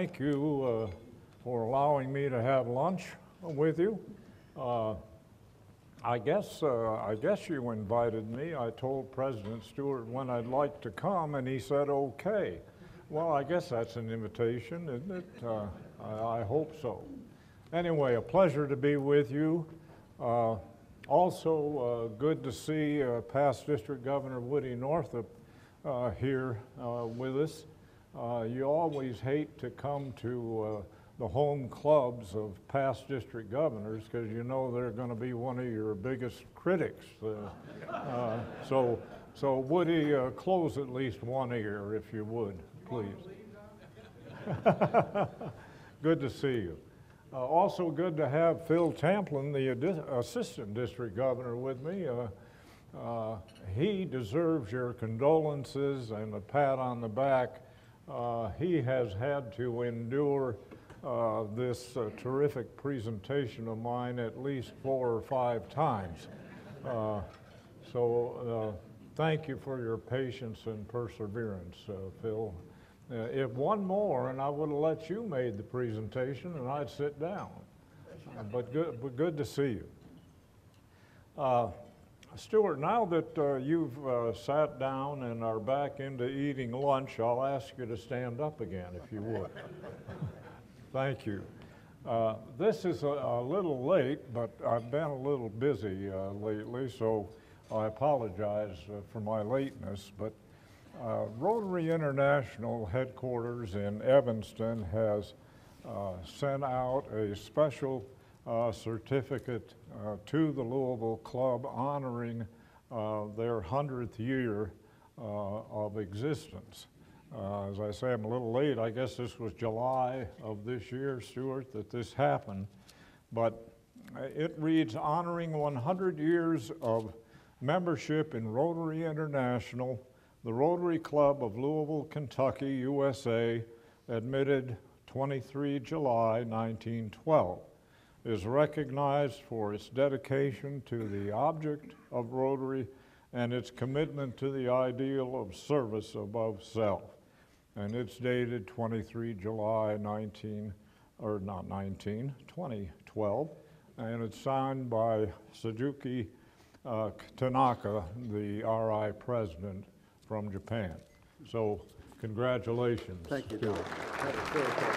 Thank you for allowing me to have lunch with you. I guess you invited me. I told President Stewart when I'd like to come, and he said okay. Well, I guess that's an invitation, isn't it? I hope so. Anyway, a pleasure to be with you. Also, good to see past District Governor Woody Northup here with us. You always hate to come to the home clubs of past district governors because you know they're going to be one of your biggest critics. So Woody, close at least one ear if you would, please. Good to see you. Also good to have Phil Tamplin, the assistant district governor, with me. He deserves your condolences and a pat on the back. He has had to endure this terrific presentation of mine at least 4 or 5 times. So thank you for your patience and perseverance, Phil. If one more, and I would have let you made the presentation, and I'd sit down. But good to see you. Stuart, now that you've sat down and are back into eating lunch, I'll ask you to stand up again, if you would. Thank you. This is a little late, but I've been a little busy lately, so I apologize for my lateness. But Rotary International headquarters in Evanston has sent out a special certificate to the Louisville Club honoring their 100th year of existence. As I say, I'm a little late. I guess this was July of this year, Stuart, that this happened. But it reads, honoring 100 years of membership in Rotary International, the Rotary Club of Louisville, Kentucky, USA, admitted 23 July 1912, is recognized for its dedication to the object of Rotary and its commitment to the ideal of service above self. And it's dated 23 July 2012, and it's signed by Suzuki Tanaka, the RI president from Japan. So congratulations. Thank you, Don. That was very cool.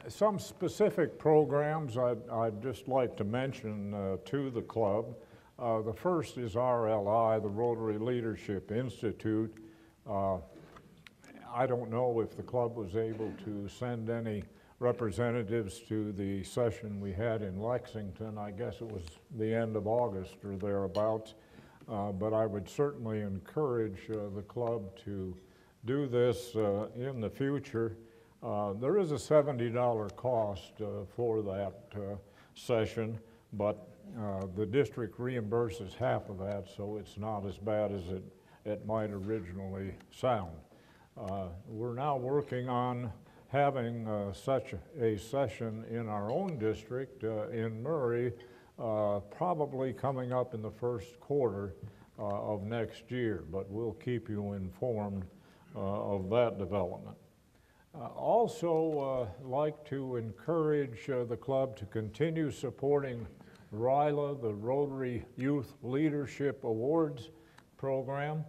Some specific programs I'd just like to mention to the club. The first is RLI, the Rotary Leadership Institute. I don't know if the club was able to send any representatives to the session we had in Lexington. I guess it was the end of August or thereabouts. But I would certainly encourage the club to do this in the future. There is a $70 cost for that session, but the district reimburses half of that, so it's not as bad as it might originally sound. We're now working on having such a session in our own district in Murray, probably coming up in the first quarter of next year, but we'll keep you informed of that development. Also like to encourage the club to continue supporting RILA, the Rotary Youth Leadership Awards program.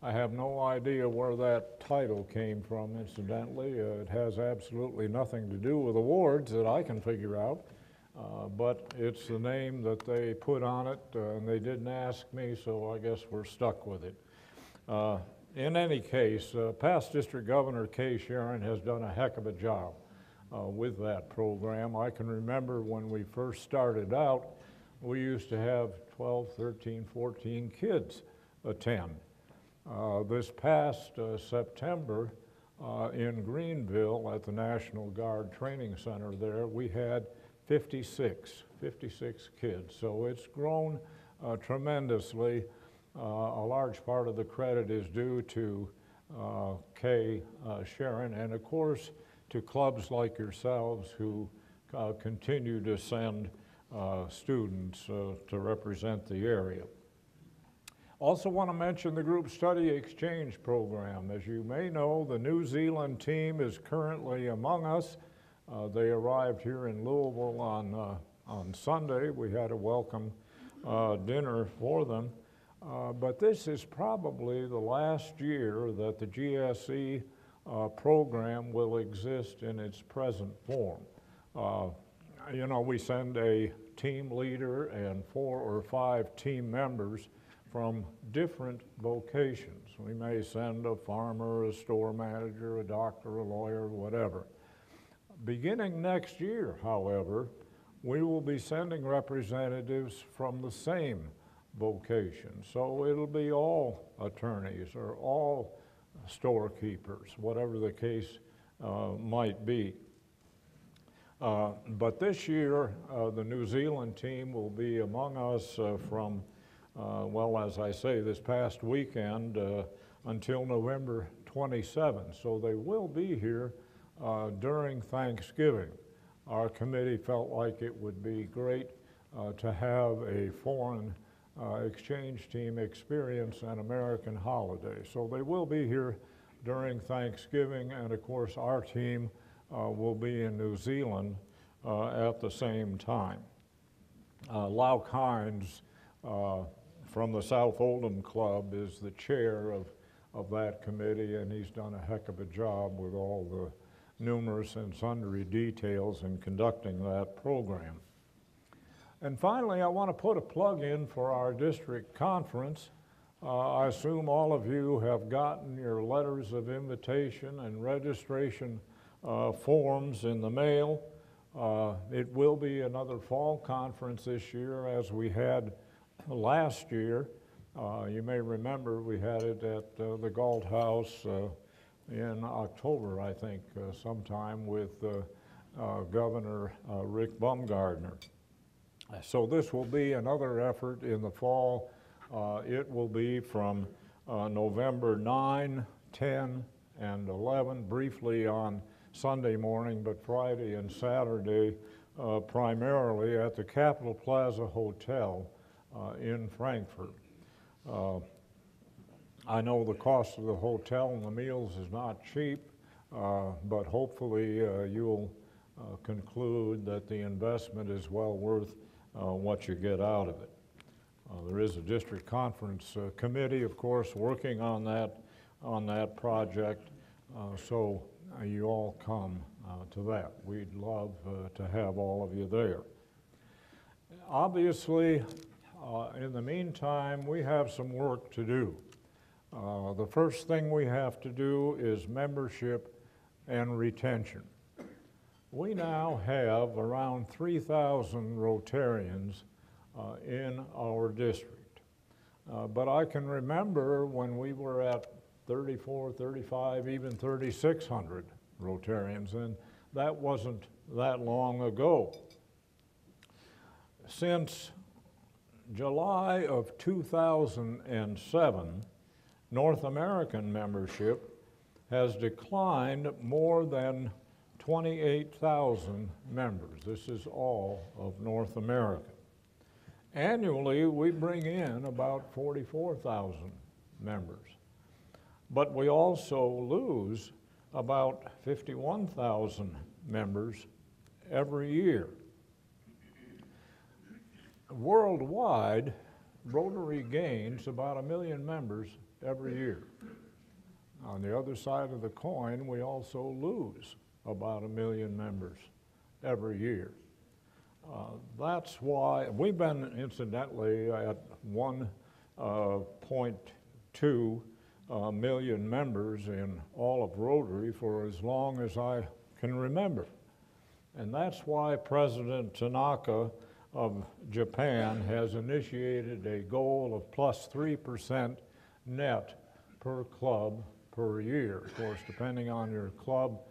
I have no idea where that title came from, incidentally. It has absolutely nothing to do with awards that I can figure out, but it's the name that they put on it, and they didn't ask me, so I guess we're stuck with it. In any case, past District Governor Kay Sharon has done a heck of a job with that program. I can remember when we first started out, we used to have 12, 13, 14 kids attend. This past September in Greenville at the National Guard Training Center there, we had 56 kids. So it's grown tremendously. A large part of the credit is due to Kay Sharon and of course to clubs like yourselves who continue to send students to represent the area. Also want to mention the group study exchange program. As you may know, the New Zealand team is currently among us. They arrived here in Louisville on Sunday. We had a welcome dinner for them. But this is probably the last year that the GSE program will exist in its present form. You know, we send a team leader and 4 or 5 team members from different vocations. We may send a farmer, a store manager, a doctor, a lawyer, whatever. Beginning next year, however, we will be sending representatives from the same vocation. So it'll be all attorneys or all storekeepers, whatever the case might be. But this year, the New Zealand team will be among us from, well, as I say, this past weekend until November 27th. So they will be here during Thanksgiving. Our committee felt like it would be great to have a foreign exchange team experience an American holiday. So they will be here during Thanksgiving, and of course our team will be in New Zealand at the same time. Lau Kynes from the South Oldham Club is the chair of that committee, and he's done a heck of a job with all the numerous and sundry details in conducting that program. And finally, I want to put a plug in for our district conference. I assume all of you have gotten your letters of invitation and registration forms in the mail. It will be another fall conference this year as we had last year. You may remember we had it at the Galt House in October, I think, sometime with Governor Rick Baumgardner. So this will be another effort in the fall. It will be from November 9, 10, and 11, briefly on Sunday morning, but Friday and Saturday primarily at the Capitol Plaza Hotel in Frankfurt. I know the cost of the hotel and the meals is not cheap, but hopefully you'll conclude that the investment is well worth what you get out of it. There is a district conference committee, of course, working on that project, so you all come to that. We'd love to have all of you there. Obviously, in the meantime, we have some work to do. The first thing we have to do is membership and retention. We now have around 3,000 Rotarians in our district. But I can remember when we were at 34, 35, even 3,600 Rotarians, and that wasn't that long ago. Since July of 2007, North American membership has declined more than 28,000 members. This is all of North America. Annually, we bring in about 44,000 members, but we also lose about 51,000 members every year. Worldwide, Rotary gains about 1 million members every year. On the other side of the coin, we also lose about 1 million members every year. That's why we've been, incidentally, at 1.2 million members in all of Rotary for as long as I can remember. And that's why President Tanaka of Japan has initiated a goal of plus 3% net per club per year. Of course, depending on your club,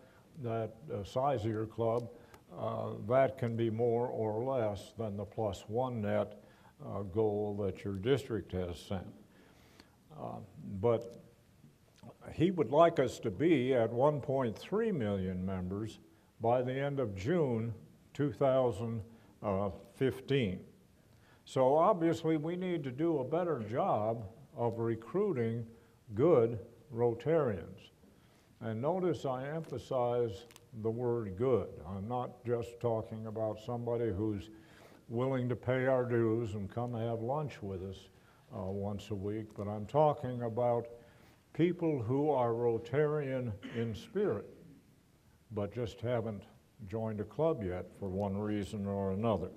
that size of your club, that can be more or less than the plus 1 net goal that your district has set. But he would like us to be at 1.3 million members by the end of June 2015. So obviously we need to do a better job of recruiting good Rotarians. And notice I emphasize the word good. I'm not just talking about somebody who's willing to pay our dues and come have lunch with us once a week, but I'm talking about people who are Rotarian in spirit, but just haven't joined a club yet for one reason or another.